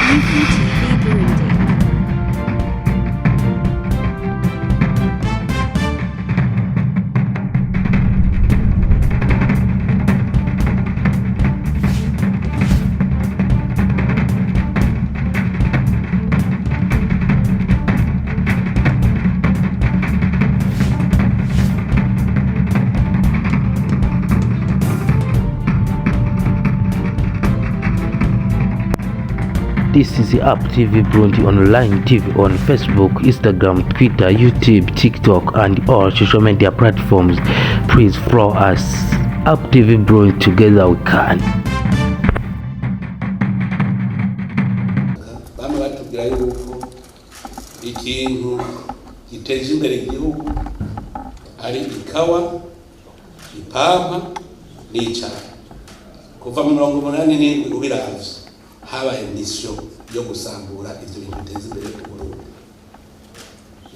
Yuki TV Burundi. This is the Up TV Burundi online TV on Facebook, Instagram, Twitter, YouTube, TikTok, and all social media platforms. Please follow us. Up TV Burundi, together we can. Bamwe batubwira yuko ikintu giteje imbere igihugu ari ikawa, ipampa n'icayi. Kuva mu 87 ubiravye habaye mission yo gusambura ivyo bintu biteza imbere ku Burundi.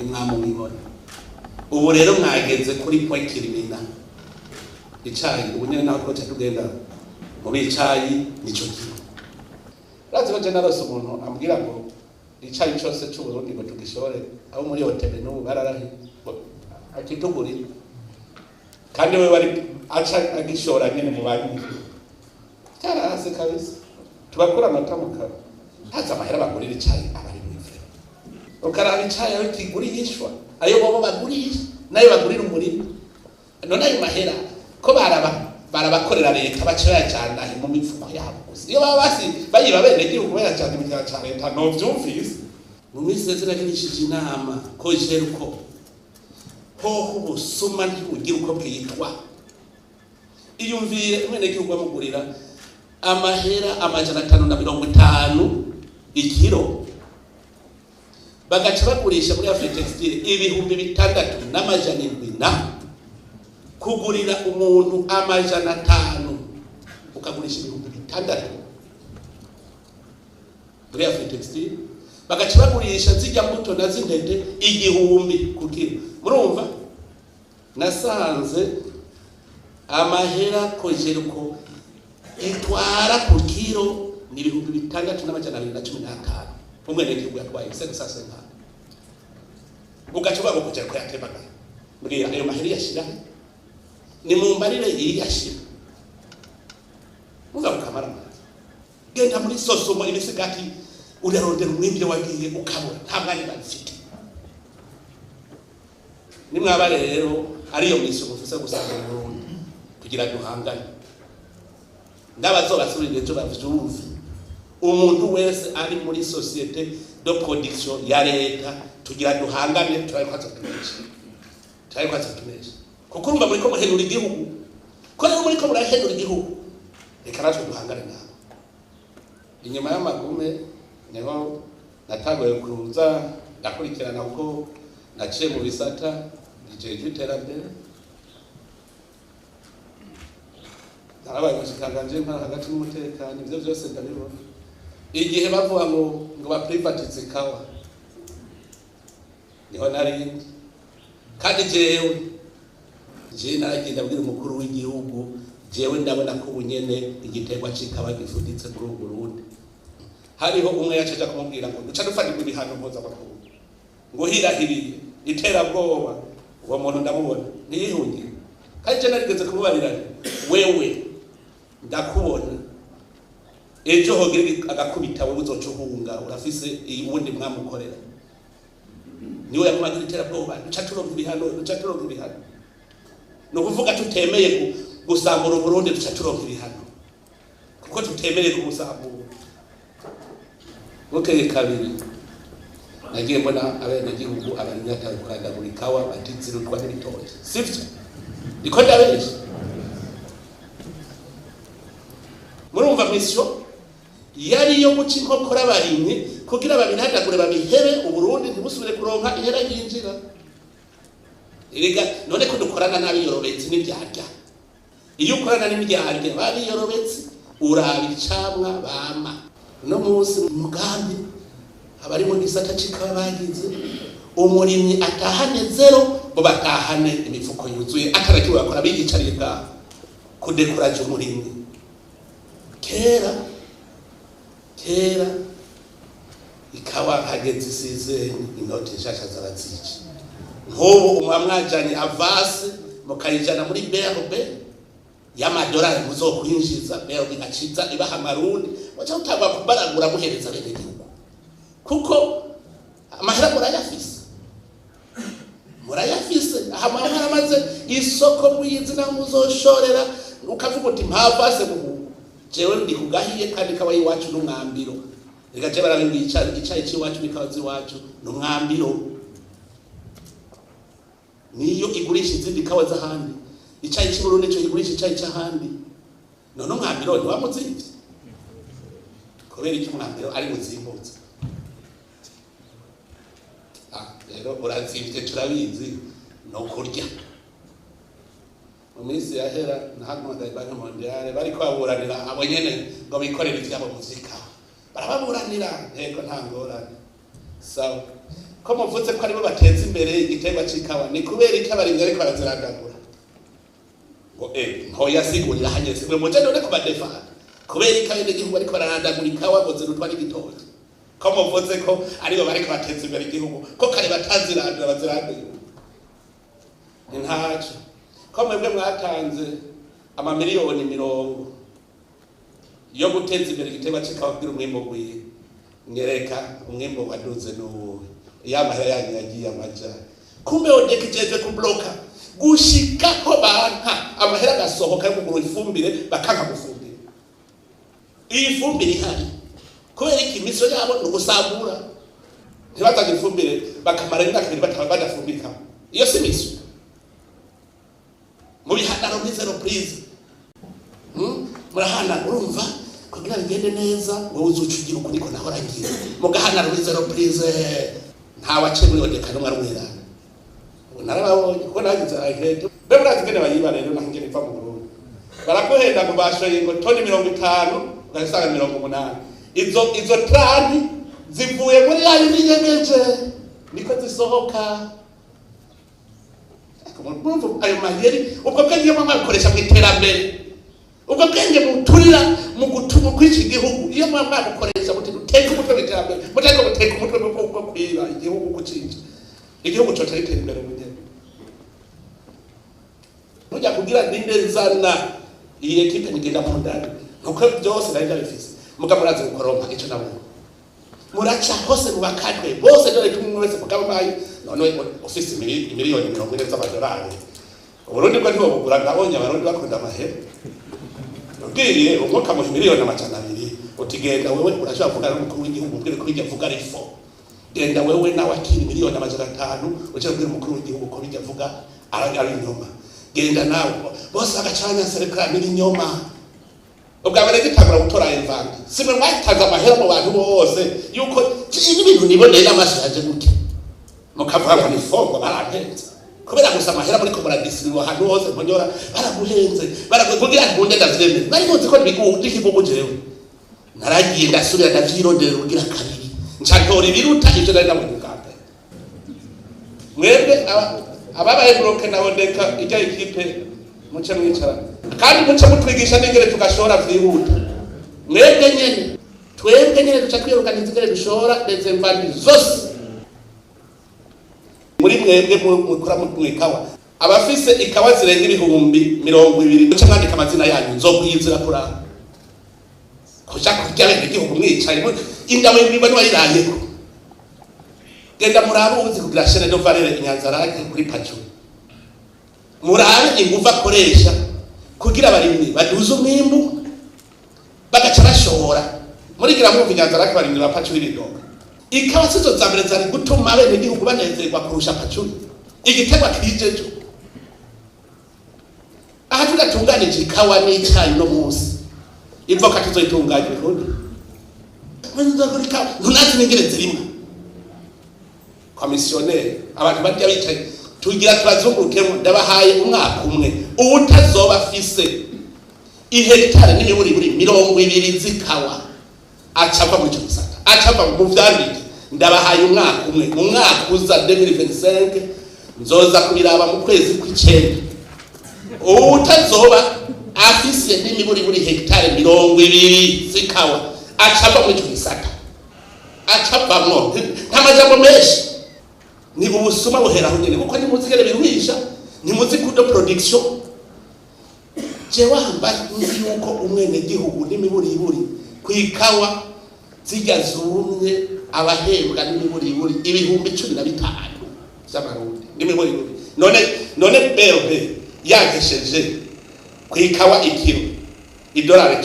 Imwamubibona ubu rero mwageze kuri point kirimina icayi ubu nyene nako cyatugenda mu bicayi nico kintu. Razi baje narose umuntu ambwira ngo icayi cyose cy'u Burundi ngo tugishore abo muri hotel n'ubu bararahi akituguri kandi we bari aca agishora nyene mu bantu cyarase kabisa tubakura amatamuka haza amahera bagurira icayi abari mw'ivre ukaraba icayi aho kigurishwa ayo bobo bagurisha nayo bagurira umurimo none ayo mahera ko barabakorera leta baca bayacana mu mifuko yabo gusa iyo baba basi bayiba bene igihugu bayacana mu gihe cya leta no vyumvise mu minsi ziragirishije inama ko jeruko ho ubusuma ntibugira uko bwitwa iyumviye mwene gihugu bamugurira amahera 550 ikiro bagaca bagurisha muri Africa Textile ibihumbi 6,700 kugurira umuntu 500 ukagurisha ibihumbi 6 muri Africa Textile bagaca bagurisha zijya mbuto na zintete 1,000 ku kilo. Murumva nasanze amahera kojeruko itwara ku kilo ni ibihumbi 6,715 umwene gihugu yatwaye sasa nka ugacuba gukujya ko yatebaga muri ayo maheri yashira ni mu mbarire yiyashira muza mukamara genda muri sosomo ibisigati urarondera umwimbi wagiye ukabura nta mwanya bafite ni mwabare rero ariyo miso mufise gusanga mu Burundi kugira duhangane ndabazobasubirije cyo bavyumva umuntu wese ari muri societe de production ya leta tugira duhangane twayikwaza tunesha kuko urumva muri ko muhenura igihugu ko rero muri ko murahenura igihugu reka natwe duhangane nabo. Inyuma y'amagume niho natagoye kuruza ndakurikirana uko naciye mu bisata bijeje iterambere abaye mushikanganje nka hagati n'umutekano ibyo byose ndabibona igihe bavuga ngo ba privatize kawa niho nari kandi jewe naragenda bwira umukuru w'igihugu jewe ndabona ko ubunyene igiterwa cikaba gifuditse kuri Burundi hariho umwe yacaje kumubwira ngo duca dufatirwa ibihano mpuzamakungu ngo hirahiriye iterabwoba uwo muntu ndamubona ntiyihungiye kandi je narigeze kumubarira wewe ndakubona ejo hogere agakubita wowe uzocuhunga urafise ubundi mwamukorera niwe yamumagira iterabwoba duca turonka ibihano no kuvuga tutemeye gusambura Burundi duca turonka ibihano kuko tutemeye kumusambura. Mukeye kabiri nagiye mbona abene gihugu abanyata kuganda muri kawa batiziro twa n'ibitoki sivyo iko ndabeje murumva mission yari yo guca inkokora abarimwe kugira babinagagure babihebe Uburundi ntibusubire kuronka ihera yinjira erega none ko dukorana n'abiyorobetse n'ibyarya iyo ukorana n'ibyarya babiyorobetse urabicamwa bama no munsi mugambi abari mu gisata cikaba bagize umurimyi atahane zero bo batahane imifuko yuzuye atarakiwe bakora bigicariye bwa kudekuraje umurimyi kera ikawa hageze isize inoti nshasha zarazici nk'ubu umwamwajanye avase mukayijana muri BRB y'amadolari muzokwinjiza BRB igaciza ibaha amarundi wacha utagwa kubaragura muhereza bene gihugu kuko amahera murayafise aha maramaze isoko muyizina muzoshorera ukavuga uti mpavase mu jewe ndi kugahiye kandi kabaye iwacu n'umwambiro reka je barabingica icayi ciwacu bikazi wacu n'umwambiro niyo igurisha izindi kawa z'ahandi icayi cy'Uburundi cyo igurisha icayi cy'ahandi none umwambiro ni wamuzindi kubera iki umwambiro ari muzimbutse rero urazimvye turabizi no kurya mu minsi yahera nahamagaye Banki Mondiale bari kwaburanira abo nyene ngo bikorere ivyabo muzika barababuranira ntego nta ngorane sawa ko muvuze ko aribo bateza imbere igiterwa c'ikawa ni kubera iki abarimyi ariko baraziragagura ngo ntoya sigurira hanyese mwe muje none ko badefana kubera ikawa n'igihugu ariko bararandagura ikawa ngo zirutwa n'igitoki ko muvuze ko aribo bariko bateza imbere igihugu ko kare batazirandura bazirandura intaco ko mwebwe mwatanze amamiliyoni 100 yo guteza imbere igiterwa c'ikawa kugira umwimbo gwiye nyereka umwimbo waduze n'uwo yamahera yanyu yagiye amaja kumbe odekijeje kubloka gushika ko banka amahera gasohoka yo kugura ifumbire bakanka gufumbira iyi fumbire ihari kubera iki miso yabo n'ugusambura ntibataga ifumbire bakamara imyaka 2 badafumbika iyo si miso muri hadaro ni zero please murahana urumva kugira bigende neza wowe uzucugira ukuri ko naho rangiye mugahana muri zero please nta wace muri odekano mwarumwera narababonye ko nagize ahete be murazigene bayiba rero nange nipfa mu Burundi barakohenda ngo bashoye ngo toni 50 ugasanga 80 izo trani zivuye muri yayo n'inyegeje niko zisohoka kumumvu ayo maheri ubwo bwenge mama bikoresha mu iterambere ubwo bwenge muturira mu gutuma kw'iki gihugu iyo mama bukoresha muti duteka umutwe w'iterambere muteka guteka umutwe bwo kwira igihugu kucinja igihugu cyo cyitera imbere mu gihe nujya kugira ndezana iyi equipe nigenda mu ndani nuko byose nari ndabifise mugamuraze gukoronka ico nabo muracha hose mu bakatwe bose dore kumwe wese mugamaye none office miliyoni 40 z'amadolari Uburundi bwo ntibo bugura ngabonye abarundi bakunda amahera nubwiye umwaka mu miliyoni 200 utigenda wewe urashobora kuvuga n'umukuru w'igihugu ubwire ko bijya vuga rifo genda wewe nawe akiri miliyoni 500 uce kubwira umukuru w'igihugu ko bijya vuga ari inyuma genda nawe bose agacanya serikali muri inyuma ubwabere gitangura gutora imvanga simwe mwataza amahera mu bantu bose yuko ibintu niboneye n'amaso yaje gute mukavuga ngo ni fongo barantenze kubera gusa amahera muri ko muradisiriwa ahantu hose mbonyora baraguhenze barakugira nkunde ndavyemeye nari muzi ko n'ikivugo jewe naragiye ndasubira ndavyirondera ugira kabiri ncatora ibiruta ivyo nari namugambe mwebwe ababaye bloke nabondeka ijya ikipe muce mwicara kandi muce mutwigisha n'ingere tugashora vyihuta twebwe nyene duca kwirukanira ingere dushora ndetse mvandi zose muri mwebwe mukura mwikawa abafise ikawa zirenga ibihumbi 200 muce mwandika amazina yanyu nzokwizira kuranga kuja kurya bene igihugu mwicaye indamo y'ibibano bayirayeko genda murabuzi kugira chaîne de valeur inyanzarake kuri pacu murabe inguva akoresha kugira abarimyi baduze umwimbu bagaca bashora muri gira mu inyanzarake barimyi ba pacu b'ibidonga ikawa sizo zambere zari gutuma bene igihugu banezerwa kurusha pacu igitebwa kijejo aha tugatunganije ikawa n'icyayi no munsi ivoka tuzoitunganya urundi ntunazi n'ingere zirimo komisioneri abantu barya bicaye tugira turazungurukemo ndabahaye umwaka umwe ubutazoba afise ihectare n'imiburi 20 zikawa acava mu cyo gisata acava mu vyandike ndabahaye umwaka umwe mu mwaka uza 2025 nzoza kubiraba mu kwezi kw'icenda ubutazoba afise n'imiburi hectare 20 zikawa acava mu cyo gisata acapamwo nta majambo menshi ni ubusuma buheraho nyene kuko nimuzigere biruhisha nimuzi kudo production je wamba nzi yuko umwene gihugu n'imiburiburi kwikawa zijya zumye abahembwa n'imiburiburi ibihumbi 15 z'amarundi n'imiburiburi none berbe yagesheje kwikawa ikiro $10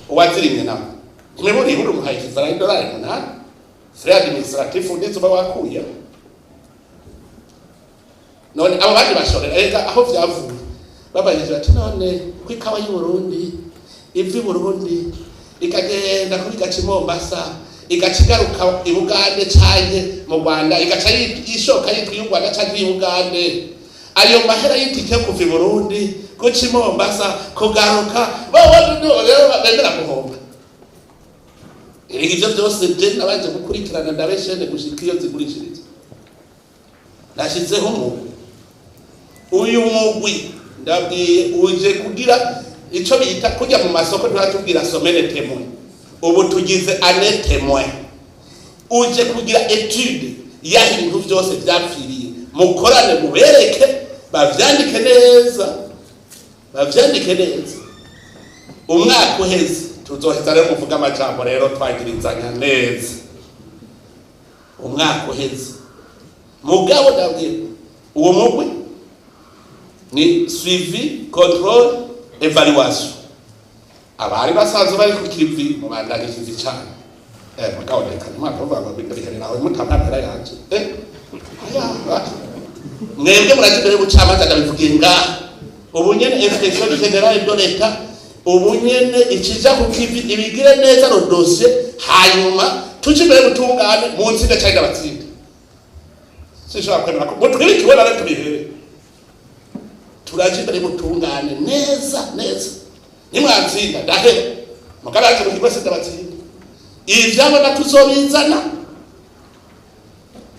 uwazirimye nawe n'imiburiburi umuhaye kizara $8 frais administratif ndetse bawakuye none abo bandi bashorera ega aho vyavuye babayeje ati none kwikawa y'u Burundi ivi Burundi ikagenda kuri Gacimombasa igacigaruka i Bugande canke mu Rwanda igaca yishoka yitwa y'u Rwanda canke i Bugande ayo mahera y'itike kuva i Burundi Gacimombasa kugaruka bo rero bagenda kuhomba ibyo byose je nabaje gukurikirana ndabeshene gushika iyo zigurishiriza nashizeho mu uyu mugwi ndabwiye uje kugira ico bita kujya mu masoko turatubwira somene témoin ubu tugize ane témoin uje kugira étude ya ibintu byose byapfiriye mukorane mubereke bavyandike neza umwaka uheze tuzoheza rero muvuga amajambo rero twagirizanya neza umwaka uheze mugabo ndabwiye uwo mugwi ni suivi contrôle évaluation abari basanzwe bari ku kivi mu bandanye kivi cyane mugabo ndekana mwaka uvuga bikarira aho mutamapera yanje mwebwe muragire bucamaza ndabivugiye ngaha ubu nyene inspection générale de l'État ubu nyene ikija ku kivi ibigire neza no dossier hanyuma tujibere gutungane mu nsinga cyane abatsinda sishobora kwemera ko mutwiri kibona rero tubihere turajibere gutungane neza nimwatsinda ndahera mugaraje mu kibase ndabatsinda ivyabona tuzobizana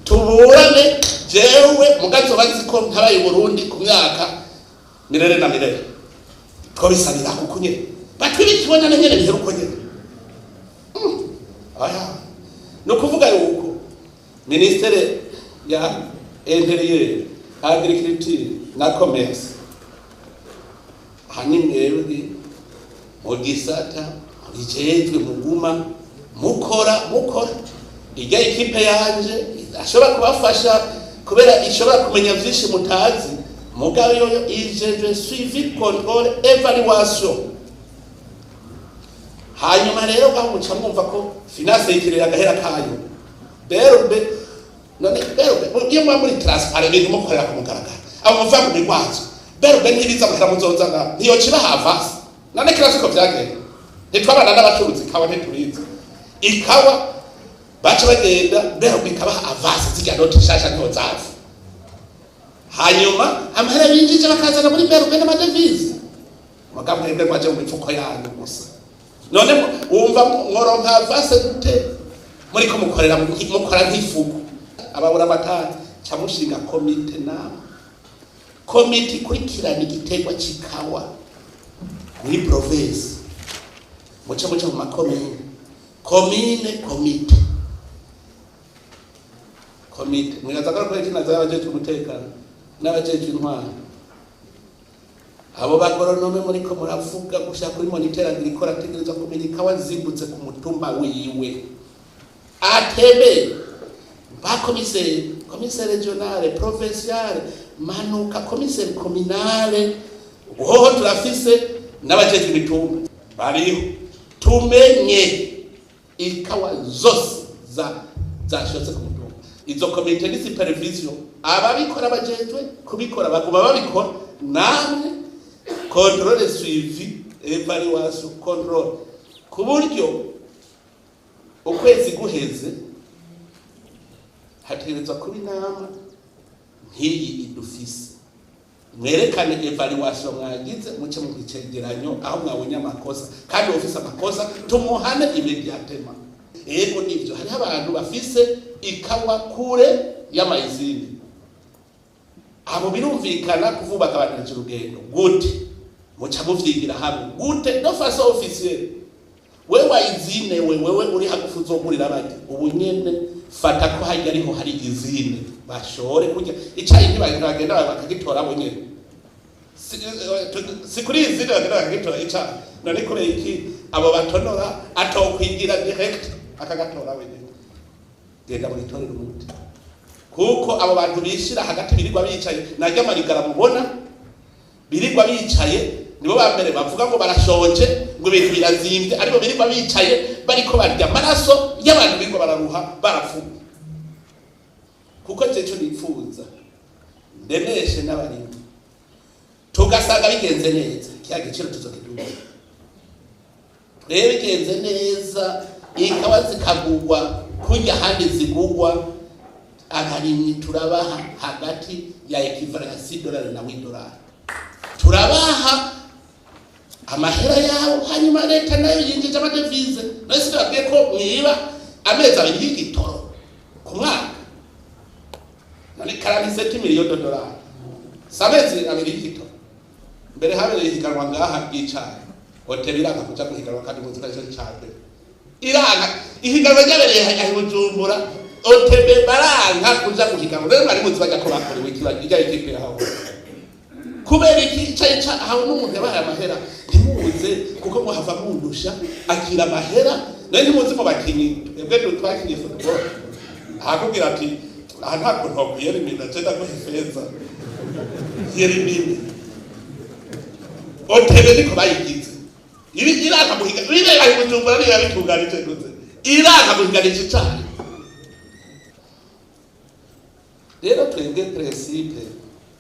tuburane jewe mugazo baziko ntabaye Burundi ku myaka mirere na mirere twabisabira kuko nyene batwiri kibona nyene biheruko nyene aya no kuvuga yuko ministere ya intérieur agriculture na commerce hanimwebwe mu gisata bijejwe muguma mukora ijya ikipe yanje ashobora kubafasha kubera ishobora kumenya vyinshi mutazi mugabe yoyo ijeje suivi contrôle évaluation hanyuma rero bamuca mwumva ko finance yikirira gahera kayo berbe none berbe iyo muri transparent ibintu mukorera ku mugaragaro abo muva mu bigwazo berbe ntibiza mukamuzonzana niyo kiba havasi none kirasiko byagenda ntitwabana n'abacuruzi kawa ntituriza ikawa baca bagenda berbe ikaba avasi zijya noti shasha ntozavu hanyuma amahera binjije bakazana muri berbe n'amadevize mugamwende kwaje mu mifuko yanyu gusa none wumva mworonka avase gute muri ko mukora nk'ifuku ababura amatara cyamushinga komite kurikirana igiterwa cy'ikawa muri province muca mu makomine komite mwazagara ko ikina z'abajeje umutekano n'abajeje intwaro abo bagoronome muri ko muravuga gushaka kuri moniteur agricole ategereza kumenya ikawa zimbutse ku mutumba wiwe atebe ba commissaire regionale provinciale manuka commissaire communale hoho turafise n'abajeje imitumba bariho tumenye ikawa zose zashotse ku mutumba izo komite ni supervision ababikora bajejwe kubikora baguma babikora namwe contrôle suivi évaluation contrôle ku buryo ukwezi guheze hategerezwa kuba inama nk'iyi idufise mwerekane evaluation mwagize muce mu icegeranyo aho mwabonye amakosa kandi ofisa amakosa tumuhane imediatement ego nivyo hari abantu bafise ikawa kure y'amayizini abo birumvikana kuvuba akabanije urugendo gute muca muvyigira hamwe gute no façon officielle wewe wayizine wewe uri hagufu uzogurira bati ubu nyene fata ko hari ariho hari izine bashore kurya icayi ntibagenda bakagitora bo nyene sikuri izine bagenda bakagitora icayi none kure iki abo batonora atokwigira direct akagatora wenyene genda mu gitorero umuti kuko abo bantu bishira hagati birirwa bicaye najya marigara mubona birirwa bicaye nibo bambere bavuga ngo barashonje ngo ibintu birazimvye ariko birirwa bicaye bariko barya amaraso y'abantu birirwa bararuha barapfuye kuko cyeco nipfuza ndeneshe n'abarimo tugasanga bigenze neza kya giciro tuzokiduza rero bigenze neza ikawa zikagurwa kurya handi zigurwa akarimyi turabaha hagati ya equivalence $1 na $1 turabaha amahera yabo hanyuma leta nayo yinjije amadevize nose babwiye ko mwiba amezi abiri y'igitoro ku mwaka none $47 million samezi abiri y'igitoro mbere habereye ihiganwa ngaha bw'icayi hotel iranga kuja guhiganwa kandi muzika cyo cyane iranga ihiganwa ryabereye aho Bujumbura otebe baranga kuja guhiganwa rero bari muzi bajya ko bakorewe ikijya ikipe yaho kubera iki cyayi aho n'umuntu yabaye amahera ntimuze kuko ngo hava mundusha akira amahera nari muzi mu bakinyi ebwe twakinye football akubwira ati aha ntabwo ntokuyera imina cyenda ko ifeza yerimini otebe niko bayigize iranga muhiga birega Bujumbura niyo yabitunganije guze iranga muhiganisha cyane rero twebwe principe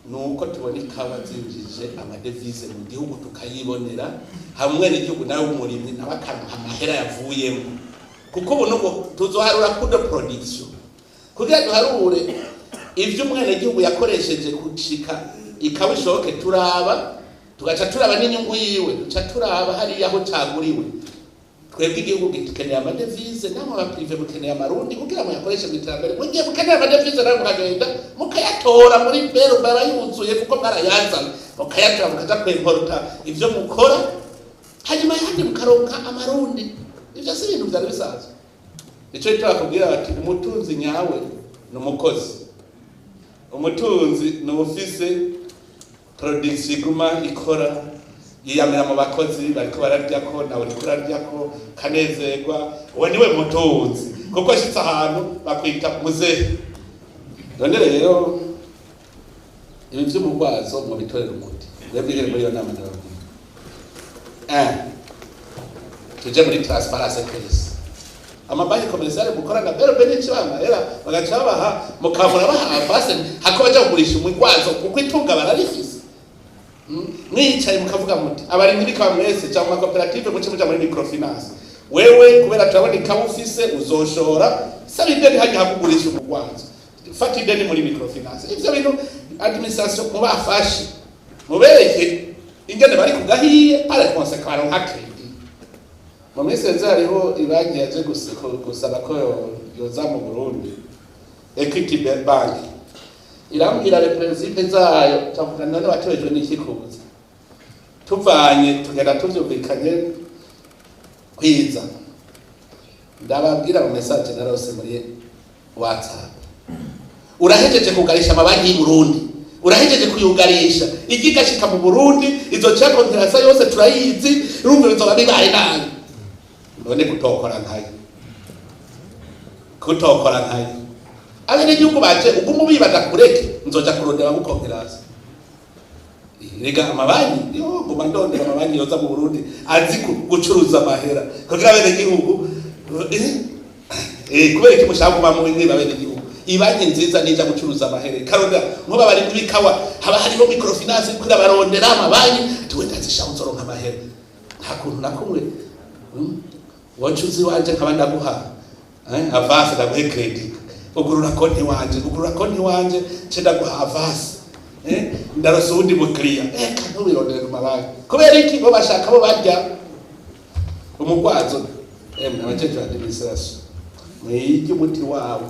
nuko tubona ikawa zinjije amadevize mu gihugu tukayibonera hamwe n'igihugu nawe umurimyi nabakanka amahera yavuyemo kuko ubu nuko tuzoharura kudo production kugira duharure ivyo umwene gihugu yakoresheje kucika ikawa ishoke turaba tugaca turaba n'inyungu yiwe duca turaba hari yaho caguriwe twebwe igihugu gikeneye amadevize namwe ba prive mukeneye amarundi kugira ngo yakoreshe mu iterambere mu gihe mukeneye amadevize nawe mukagenda mukayatora muri bero barayuzuye kuko barayazana mukayatora mukaja kwemporta ivyo mukora hanyuma yandi mukaronka amarundi ivyo si ibintu vyari bisanzwe ico twakubwira bati umutunzi nyawe n'umukozi umutunzi n'ufise production iguma ikora yiyamira mu bakozi bariko bararya ko nawe uriko urarya ko kanezerwa uwo niwe mutunzi kuko ashitse ahantu bakwita muzehe none rero ibi vy'umugwazo mu bitorera umuti webwe muri iyo nama ndababwira tuje muri transparency case amabanki komerciale gukorana bero benshi bamahera bagaca babaha mukabura baha avance hako baja kugurisha umugwazo kuko itunga bararifise mwicaye mukavuga muti abarimyi bikaba mwese cyangwa koperative muce muja muri microfinance wewe kubera turabona ikawa ufise uzoshora sabide haje hakugurisha umugwazo fata ideni muri microfinance ivyo bintu administration mu bafashi mubereke ingene bari kugahiye para konsekaro hakedi mu meseze hariho ibanki yaje gusaba ko yoza mu Burundi Equity Bank irambwira representative zayo tavuga none watojwe n'ikikuza tuvanye tugenda tuvyumvikanye kwiza ndababwira mu message narose muri WhatsApp urahejeje kugarisha amabanki y'u Burundi urahejeje kuyugarisha igigashika mu Burundi izo cha kontrasa yose turayizi rumwe bizoba bibaye nabi none kutokora nkayo abene gihugu baje ugumu bibaza kureke nzoja kurondera gukongereza rega amabanki yo guma ndondera amabanki yoza mu Burundi azi gucuruza amahera kugira abene gihugu kubera iki mushaka kuba mu ngiba abene gihugu ibanki nziza nija gucuruza amahera karonda nkuba bari kubikawa haba harimo microfinance kugira barondera amabanki tuwenda zisha uzoronka amahera nta kuntu nakumwe wacuzi wanje nkabanda guha avance ndaguhe credit ugurura konti wanje cenda guha avance ndarosa undi mukiriya kanubirondera ku mabanki kubera iki bo bashaka bo barya umugwazo abajeje administration mwige umuti wawe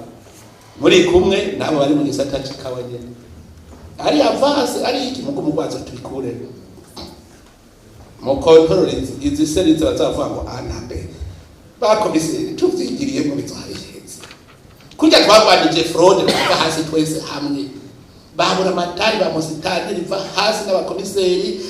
muri kumwe nabo bari mu gisata c'ikawa nyene ari avance ari iki mugo mugwazo tubikure mu control izi series bazavuga ngo anabe bakomiseri tuvyigiriye mu bizohaheza kurya twagwanije fraude kuva hasi twese hamwe babura amatari ba musitani riva hasi n'abakomiseri